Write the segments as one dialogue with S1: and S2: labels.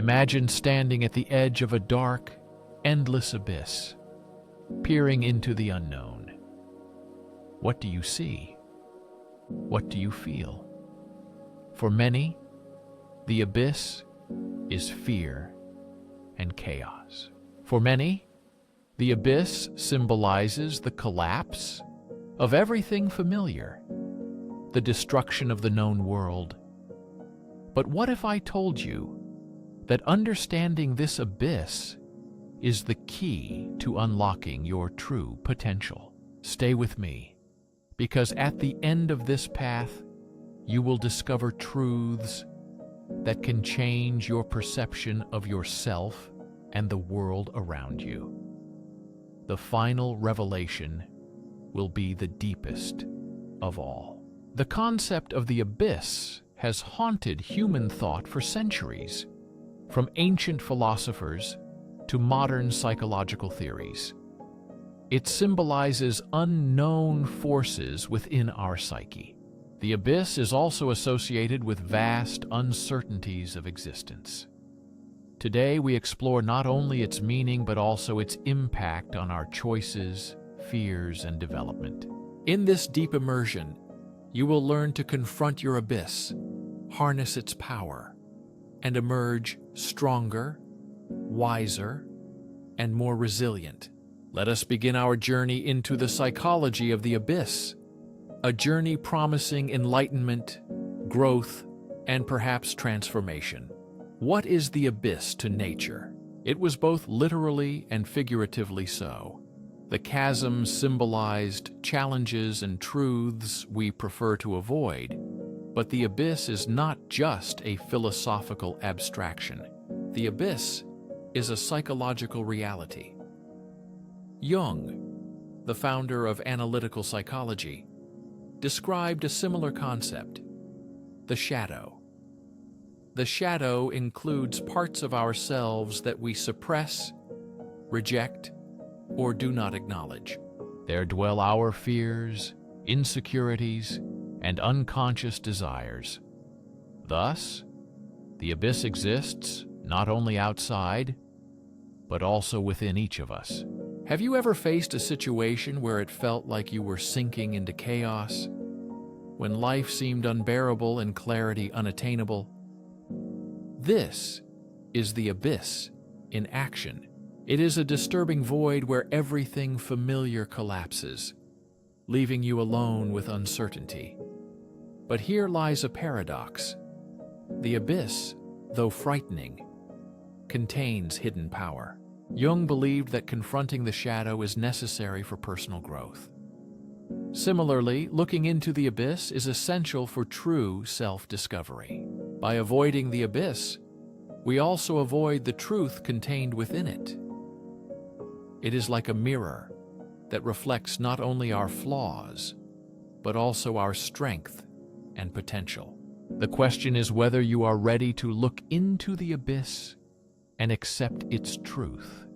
S1: Imagine standing at the edge of a dark, endless abyss, peering into the unknown. What do you see? What do you feel? For many, the abyss is fear and chaos. For many, the abyss symbolizes the collapse of everything familiar, the destruction of the known world. But what if I told you that understanding this abyss is the key to unlocking your true potential? Stay with me, because at the end of this path, you will discover truths that can change your perception of yourself and the world around you. The final revelation will be the deepest of all. The concept of the abyss has haunted human thought for centuries, from ancient philosophers to modern psychological theories. It symbolizes unknown forces within our psyche. The abyss is also associated with vast uncertainties of existence. Today, we explore not only its meaning but also its impact on our choices, fears, and development. In this deep immersion, you will learn to confront your abyss, harness its power, and emerge stronger, wiser, and more resilient. Let us begin our journey into the psychology of the abyss, a journey promising enlightenment, growth, and perhaps transformation. What is the abyss to nature? It was both literally and figuratively so. The chasm symbolized challenges and truths we prefer to avoid, but the abyss is not just a philosophical abstraction. The abyss is a psychological reality. Jung, the founder of analytical psychology, described a similar concept: the shadow. The shadow includes parts of ourselves that we suppress, reject, or do not acknowledge. There dwell our fears, insecurities, and unconscious desires. Thus, the abyss exists not only outside, but also within each of us. Have you ever faced a situation where it felt like you were sinking into chaos? When life seemed unbearable and clarity unattainable? This is the abyss in action. It is a disturbing void where everything familiar collapses, leaving you alone with uncertainty. But here lies a paradox. The abyss, though frightening, contains hidden power. Jung believed that confronting the shadow is necessary for personal growth. Similarly, looking into the abyss is essential for true self-discovery. By avoiding the abyss, we also avoid the truth contained within it. It is like a mirror that reflects not only our flaws, but also our strength and potential. The question is whether you are ready to look into the abyss and accept its truth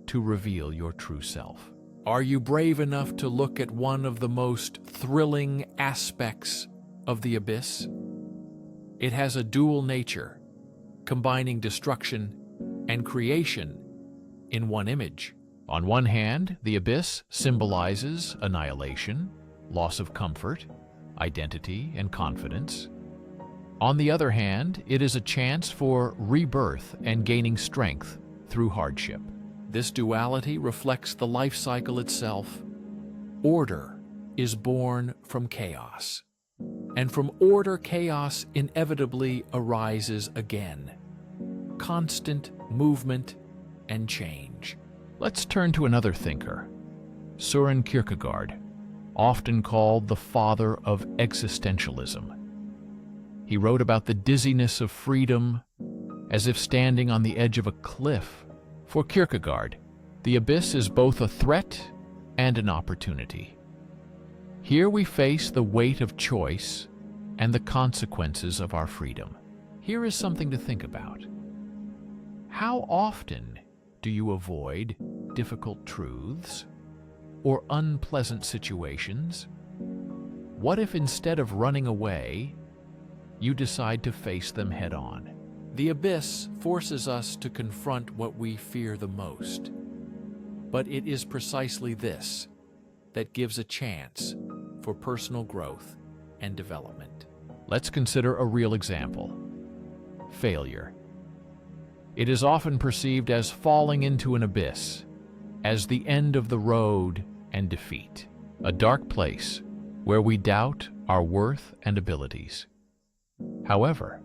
S1: to reveal your true self. Are you brave enough to look at one of the most thrilling aspects of the abyss? It has a dual nature, combining destruction and creation in one image. On one hand, the abyss symbolizes annihilation, loss of comfort, identity, and confidence. On the other hand, it is a chance for rebirth and gaining strength through hardship. This duality reflects the life cycle itself. Order is born from chaos, and from order, chaos inevitably arises again. Constant movement and change. Let's turn to another thinker, Søren Kierkegaard, often called the father of existentialism. He wrote about the dizziness of freedom as if standing on the edge of a cliff. For Kierkegaard, the abyss is both a threat and an opportunity. Here we face the weight of choice and the consequences of our freedom. Here is something to think about. How often do you avoid difficult truths or unpleasant situations? What if instead of running away, you decide to face them head-on? The abyss forces us to confront what we fear the most. But it is precisely this that gives a chance for personal growth and development. Let's consider a real example: failure. It is often perceived as falling into an abyss, as the end of the road and defeat, a dark place where we doubt our worth and abilities. However,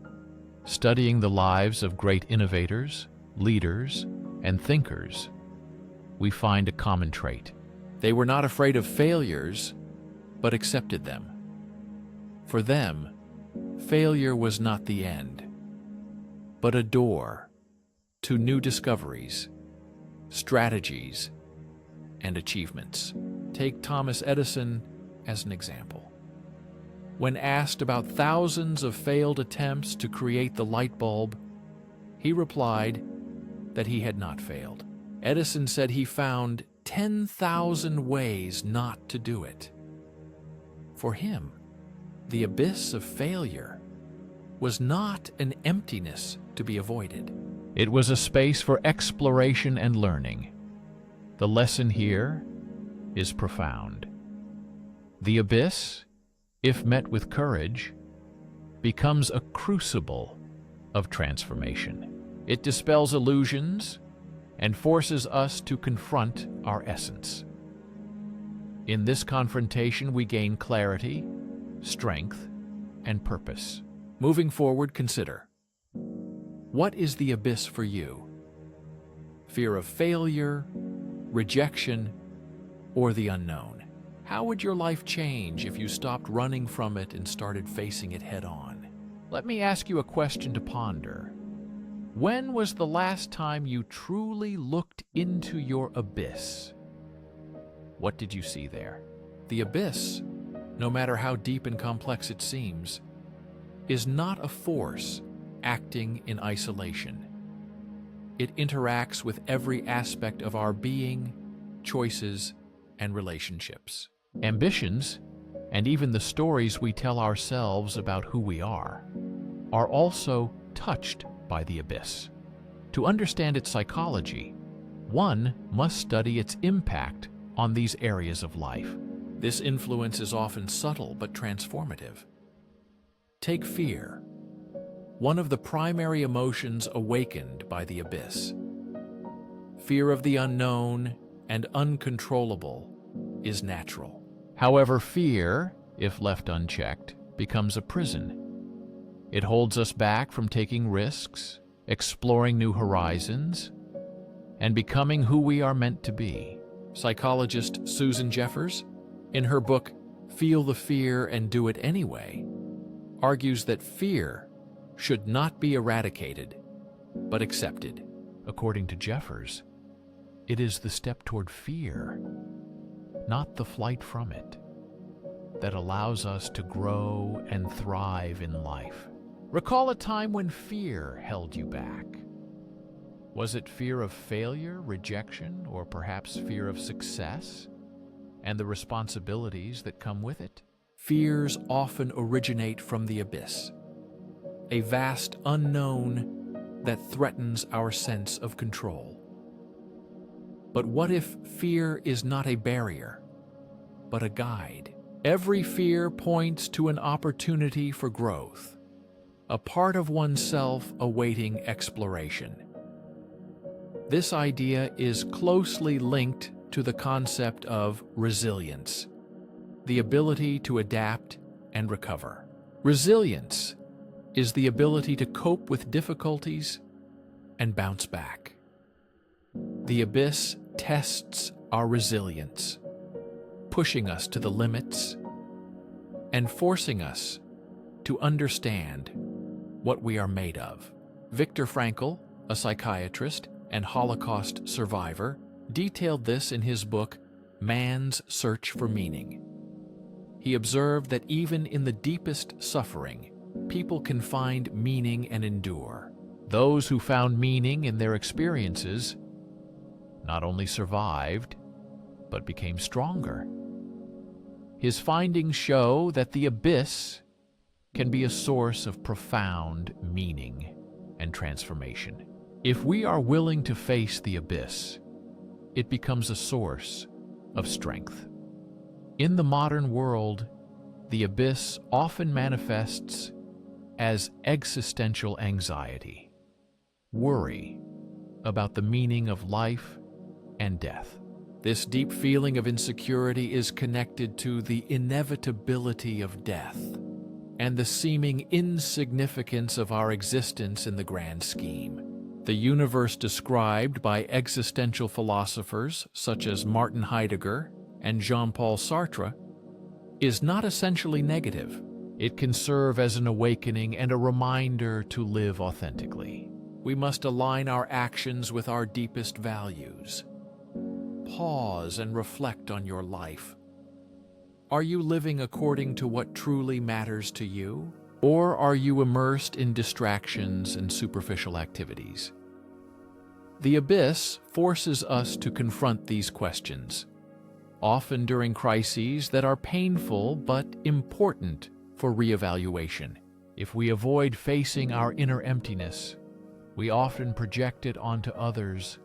S1: studying the lives of great innovators, leaders, and thinkers, we find a common trait. They were not afraid of failures, but accepted them. For them, failure was not the end, but a door to new discoveries, strategies, and achievements. Take Thomas Edison as an example. When asked about thousands of failed attempts to create the light bulb, he replied that he had not failed. Edison said he found 10,000 ways not to do it. For him, the abyss of failure was not an emptiness to be avoided. It was a space for exploration and learning. The lesson here is profound. The abyss, if met with courage, becomes a crucible of transformation. It dispels illusions and forces us to confront our essence. In this confrontation, we gain clarity, strength, and purpose. Moving forward, consider: what is the abyss for you? Fear of failure, rejection, or the unknown? How would your life change if you stopped running from it and started facing it head-on? Let me ask you a question to ponder. When was the last time you truly looked into your abyss? What did you see there? The abyss, no matter how deep and complex it seems, is not a force acting in isolation. It interacts with every aspect of our being, choices, and relationships. Ambitions, and even the stories we tell ourselves about who we are also touched by the abyss. To understand its psychology, one must study its impact on these areas of life. This influence is often subtle but transformative. Take fear, one of the primary emotions awakened by the abyss. Fear of the unknown and uncontrollable is natural. However, fear, if left unchecked, becomes a prison. It holds us back from taking risks, exploring new horizons, and becoming who we are meant to be. Psychologist Susan Jeffers, in her book Feel the Fear and Do It Anyway, argues that fear should not be eradicated, but accepted. According to Jeffers, it is the step toward fear, not the flight from it, that allows us to grow and thrive in life. Recall a time when fear held you back. Was it fear of failure, rejection, or perhaps fear of success and the responsibilities that come with it? Fears often originate from the abyss, a vast unknown that threatens our sense of control. But what if fear is not a barrier, but a guide? Every fear points to an opportunity for growth, a part of oneself awaiting exploration. This idea is closely linked to the concept of resilience, the ability to adapt and recover. Resilience is the ability to cope with difficulties and bounce back. The abyss tests our resilience, pushing us to the limits and forcing us to understand what we are made of. Viktor Frankl, a psychiatrist and Holocaust survivor, detailed this in his book, Man's Search for Meaning. He observed that even in the deepest suffering, people can find meaning and endure. Those who found meaning in their experiences not only survived, but became stronger. His findings show that the abyss can be a source of profound meaning. and transformation. If we are willing to face the abyss, it becomes a source of strength. In the modern world, the abyss often manifests as existential anxiety, worry about the meaning of life and death. This deep feeling of insecurity is connected to the inevitability of death and the seeming insignificance of our existence in the grand scheme. The universe described by existential philosophers such as Martin Heidegger and Jean-Paul Sartre is not essentially negative. It can serve as an awakening and a reminder to live authentically. We must align our actions with our deepest values. Pause and reflect on your life. Are you living according to what truly matters to you? Or are you immersed in distractions and superficial activities? The abyss forces us to confront these questions, often during crises that are painful but important for reevaluation. If we avoid facing our inner emptiness, we often project it onto others,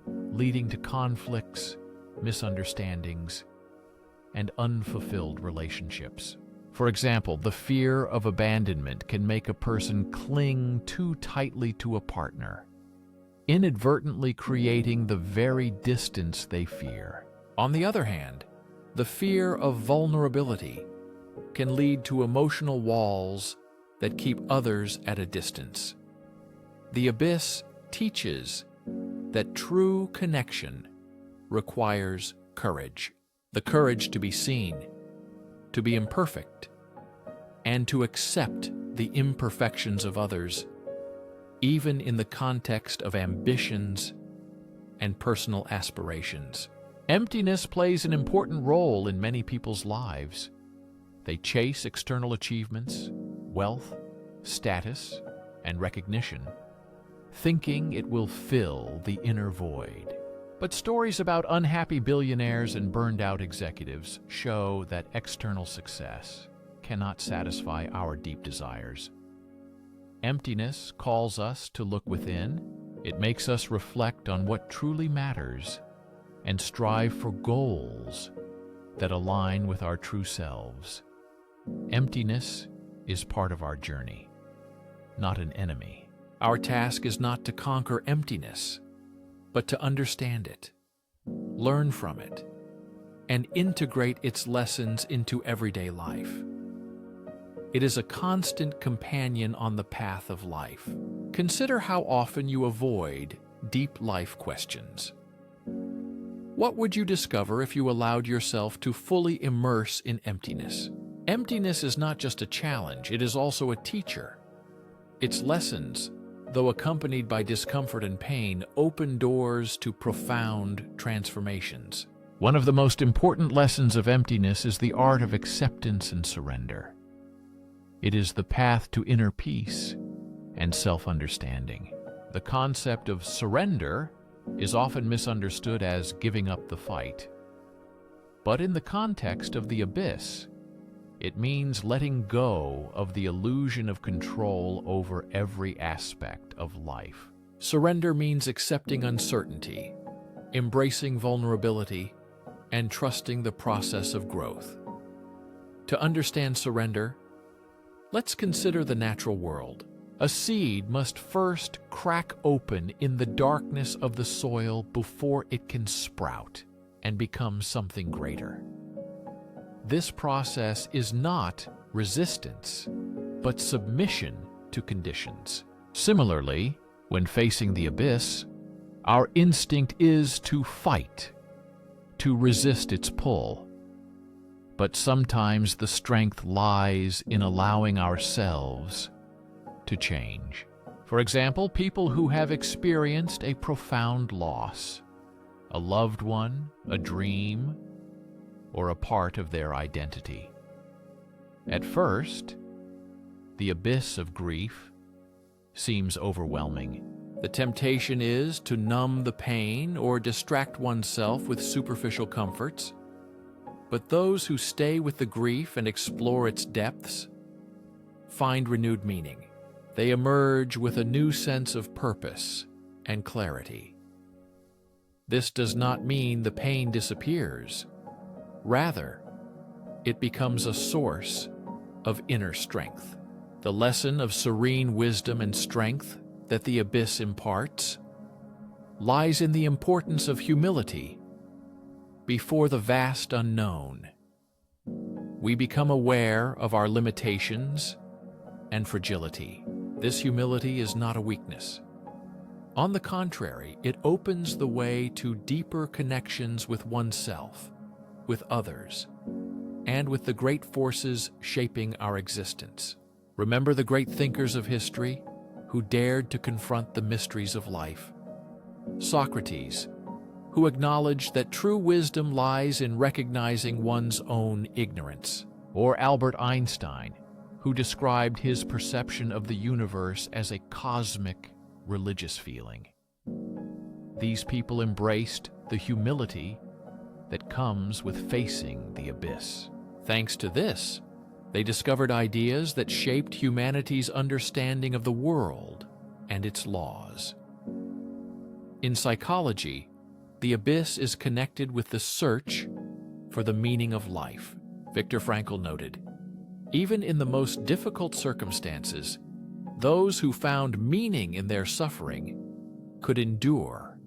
S1: leading to conflicts, misunderstandings, and unfulfilled relationships. For example, the fear of abandonment can make a person cling too tightly to a partner, inadvertently creating the very distance they fear. On the other hand, the fear of vulnerability can lead to emotional walls that keep others at a distance. The abyss teaches that true connection requires courage. The courage to be seen, to be imperfect, and to accept the imperfections of others, even in the context of ambitions and personal aspirations. Emptiness plays an important role in many people's lives. They chase external achievements, wealth, status, and recognition, thinking it will fill the inner void. But stories about unhappy billionaires and burned-out executives show that external success cannot satisfy our deep desires. Emptiness calls us to look within. It makes us reflect on what truly matters and strive for goals that align with our true selves. Emptiness is part of our journey, not an enemy. Our task is not to conquer emptiness, but to understand it, learn from it, and integrate its lessons into everyday life. It is a constant companion on the path of life. Consider how often you avoid deep life questions. What would you discover if you allowed yourself to fully immerse in emptiness? Emptiness is not just a challenge, it is also a teacher. Its lessons, though accompanied by discomfort and pain, open doors to profound transformations. One of the most important lessons of emptiness is the art of acceptance and surrender. It is the path to inner peace and self-understanding. The concept of surrender is often misunderstood as giving up the fight. But in the context of the abyss, it means letting go of the illusion of control over every aspect of life. Surrender means accepting uncertainty, embracing vulnerability, and trusting the process of growth. To understand surrender, let's consider the natural world. A seed must first crack open in the darkness of the soil before it can sprout and become something greater. This process is not resistance, but submission to conditions. Similarly, when facing the abyss, our instinct is to fight, to resist its pull. But sometimes the strength lies in allowing ourselves to change. For example, people who have experienced a profound loss, a loved one, a dream, or a part of their identity. At first, the abyss of grief seems overwhelming. The temptation is to numb the pain or distract oneself with superficial comforts. But those who stay with the grief and explore its depths find renewed meaning. they emerge with a new sense of purpose and clarity. This does not mean the pain disappears. Rather, it becomes a source of inner strength. The lesson of serene wisdom and strength that the abyss imparts lies in the importance of humility before the vast unknown. We become aware of our limitations and fragility. This humility is not a weakness. On the contrary, it opens the way to deeper connections with oneself, with others, and with the great forces shaping our existence. Remember the great thinkers of history who dared to confront the mysteries of life. Socrates, who acknowledged that true wisdom lies in recognizing one's own ignorance. Or Albert Einstein, who described his perception of the universe as a cosmic, religious feeling. These people embraced the humility that comes with facing the abyss. Thanks to this, they discovered ideas that shaped humanity's understanding of the world and its laws. In psychology, the abyss is connected with the search for the meaning of life. Viktor Frankl noted, "Even in the most difficult circumstances, those who found meaning in their suffering could endure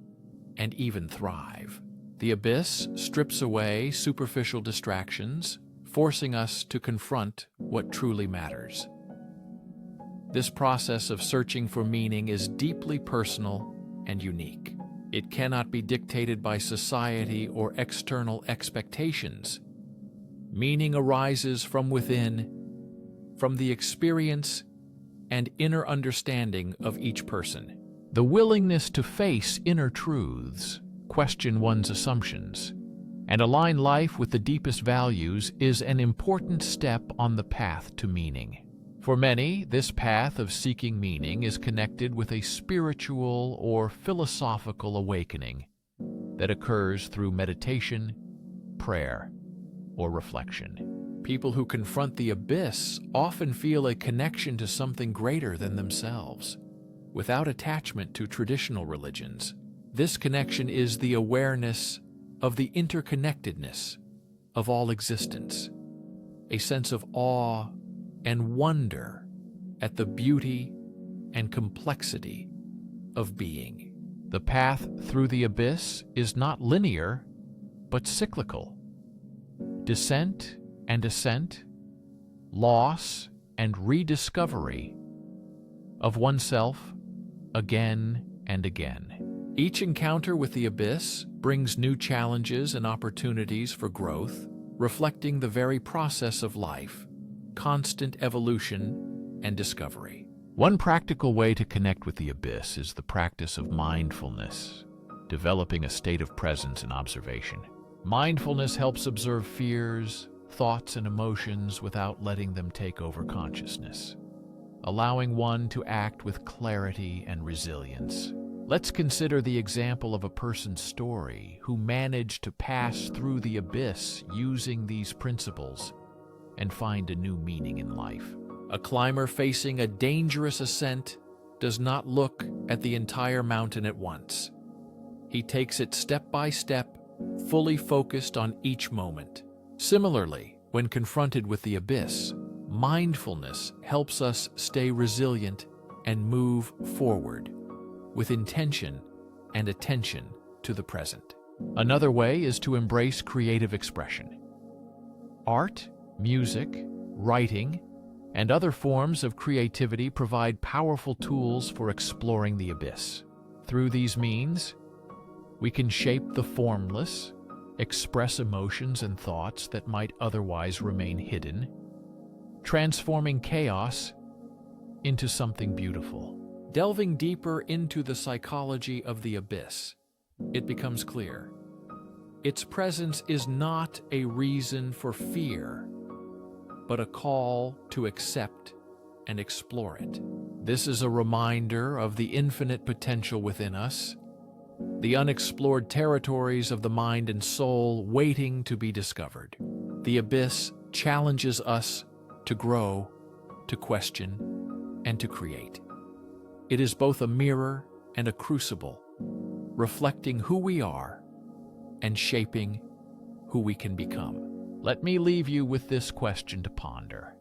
S1: and even thrive." The abyss strips away superficial distractions, forcing us to confront what truly matters. This process of searching for meaning is deeply personal and unique. It cannot be dictated by society or external expectations. Meaning arises from within, from the experience and inner understanding of each person. The willingness to face inner truths, question one's assumptions, and align life with the deepest values is an important step on the path to meaning. For many, this path of seeking meaning is connected with a spiritual or philosophical awakening that occurs through meditation, prayer, or reflection. People who confront the abyss often feel a connection to something greater than themselves, without attachment to traditional religions. This connection is the awareness of the interconnectedness of all existence, a sense of awe and wonder at the beauty and complexity of being. The path through the abyss is not linear, but cyclical. Descent and ascent, loss and rediscovery of oneself again and again. Each encounter with the abyss brings new challenges and opportunities for growth, reflecting the very process of life, constant evolution and discovery. One practical way to connect with the abyss is the practice of mindfulness, developing a state of presence and observation. Mindfulness helps observe fears, thoughts, and emotions without letting them take over consciousness, allowing one to act with clarity and resilience. Let's consider the example of a person's story who managed to pass through the abyss using these principles and find a new meaning in life. A climber facing a dangerous ascent does not look at the entire mountain at once. He takes it step by step, fully focused on each moment. Similarly, when confronted with the abyss, mindfulness helps us stay resilient and move forward with intention and attention to the present. Another way is to embrace creative expression. Art, music, writing, and other forms of creativity provide powerful tools for exploring the abyss. Through these means, we can shape the formless, express emotions and thoughts that might otherwise remain hidden, transforming chaos into something beautiful. Delving deeper into the psychology of the abyss, it becomes clear. Its presence is not a reason for fear, but a call to accept and explore it. This is a reminder of the infinite potential within us, the unexplored territories of the mind and soul waiting to be discovered. The abyss challenges us to grow, to question, and to create. It is both a mirror and a crucible, reflecting who we are and shaping who we can become. Let me leave you with this question to ponder.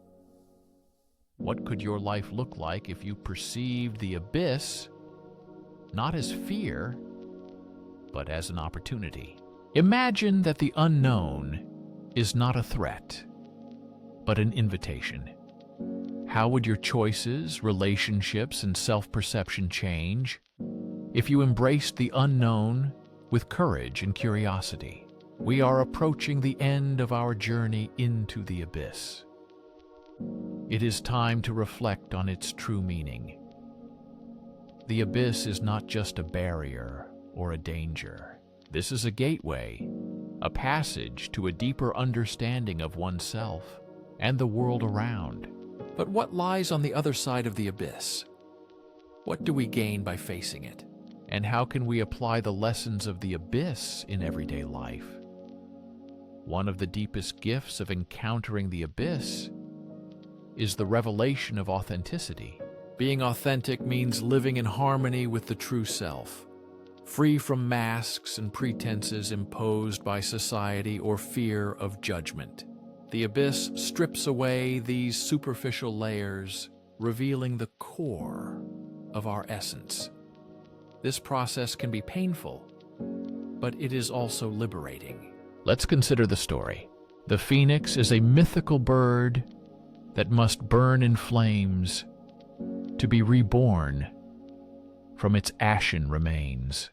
S1: What could your life look like if you perceived the abyss not as fear, but as an opportunity? Imagine that the unknown is not a threat, but an invitation. How would your choices, relationships, and self-perception change if you embraced the unknown with courage and curiosity? We are approaching the end of our journey into the abyss. It is time to reflect on its true meaning. The abyss is not just a barrier or a danger. This is a gateway, a passage to a deeper understanding of oneself and the world around. But what lies on the other side of the abyss? What do we gain by facing it? And how can we apply the lessons of the abyss in everyday life? One of the deepest gifts of encountering the abyss is the revelation of authenticity. Being authentic means living in harmony with the true self, free from masks and pretenses imposed by society or fear of judgment. The abyss strips away these superficial layers, revealing the core of our essence. This process can be painful, but it is also liberating. Let's consider the story. The phoenix is a mythical bird that must burn in flames to be reborn from its ashen remains.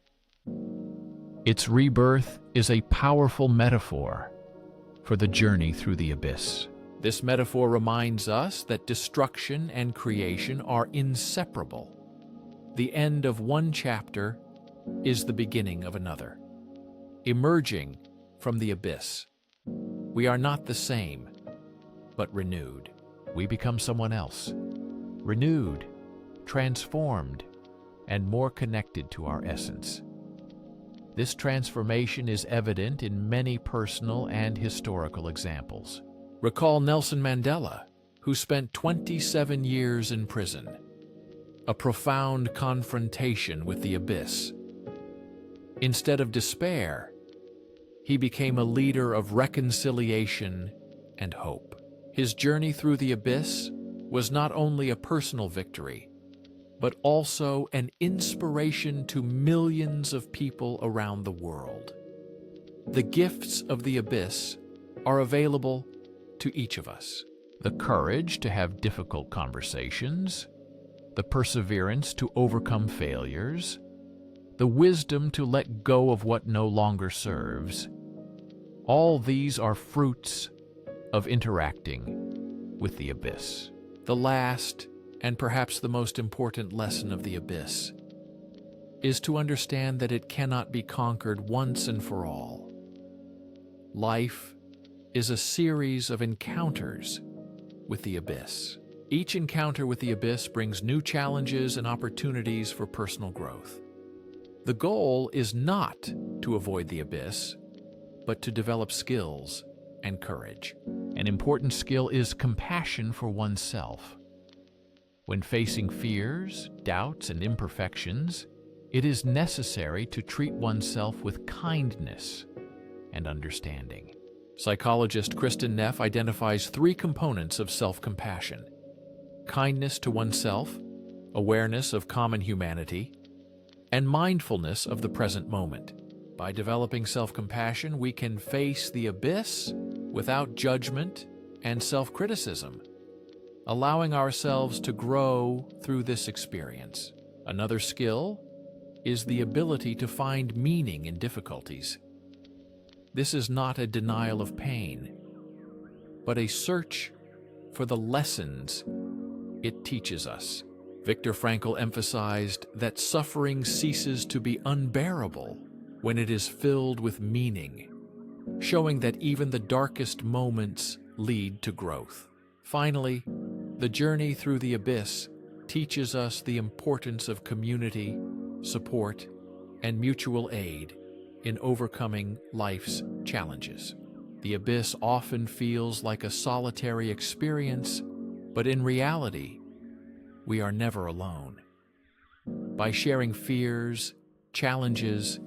S1: Its rebirth is a powerful metaphor for the journey through the abyss. This metaphor reminds us that destruction and creation are inseparable. The end of one chapter is the beginning of another. Emerging from the abyss, we are not the same, but renewed. We become someone else, renewed, transformed, and more connected to our essence. This transformation is evident in many personal and historical examples. Recall Nelson Mandela, who spent 27 years in prison, a profound confrontation with the abyss. Instead of despair, he became a leader of reconciliation and hope. His journey through the abyss was not only a personal victory, but also an inspiration to millions of people around the world. The gifts of the abyss are available to each of us. The courage to have difficult conversations, the perseverance to overcome failures, the wisdom to let go of what no longer serves. All these are fruits of interacting with the abyss. The last, and perhaps the most important lesson of the abyss, is to understand that it cannot be conquered once and for all. Life is a series of encounters with the abyss. Each encounter with the abyss brings new challenges and opportunities for personal growth. The goal is not to avoid the abyss, but to develop skills and courage. An important skill is compassion for oneself. When facing fears, doubts, and imperfections, it is necessary to treat oneself with kindness and understanding. Psychologist Kristin Neff identifies 3 components of self-compassion: kindness to oneself, awareness of common humanity, and mindfulness of the present moment. By developing self-compassion, we can face the abyss without judgment and self-criticism, allowing ourselves to grow through this experience. Another skill is the ability to find meaning in difficulties. This is not a denial of pain, but a search for the lessons it teaches us. Viktor Frankl emphasized that suffering ceases to be unbearable when it is filled with meaning, showing that even the darkest moments lead to growth. Finally, the journey through the abyss teaches us the importance of community, support, and mutual aid in overcoming life's challenges. The abyss often feels like a solitary experience, but in reality, we are never alone. By sharing fears, challenges,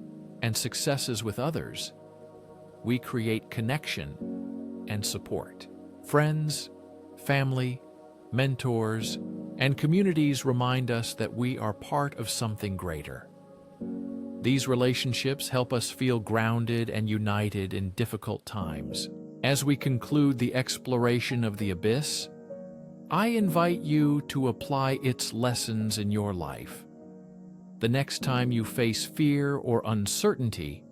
S1: and successes with others, we create connection and support. Friends, family, mentors, and communities remind us that we are part of something greater. These relationships help us feel grounded and united in difficult times. As we conclude the exploration of the abyss, I invite you to apply its lessons in your life. The next time you face fear or uncertainty,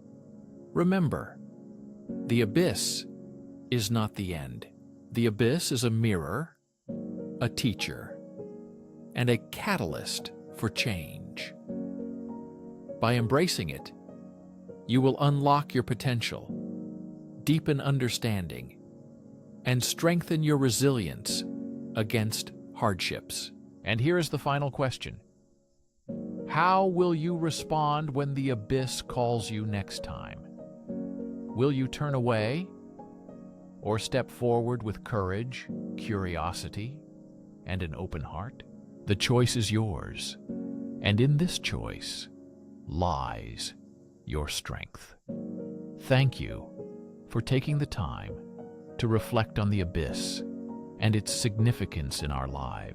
S1: remember, the abyss is not the end. The abyss is a mirror, a teacher, and a catalyst for change. By embracing it, you will unlock your potential, deepen understanding, and strengthen your resilience against hardships. And here is the final question. How will you respond when the abyss calls you next time? Will you turn away or step forward with courage, curiosity, and an open heart? The choice is yours, and in this choice lies your strength. Thank you for taking the time to reflect on the abyss and its significance in our lives.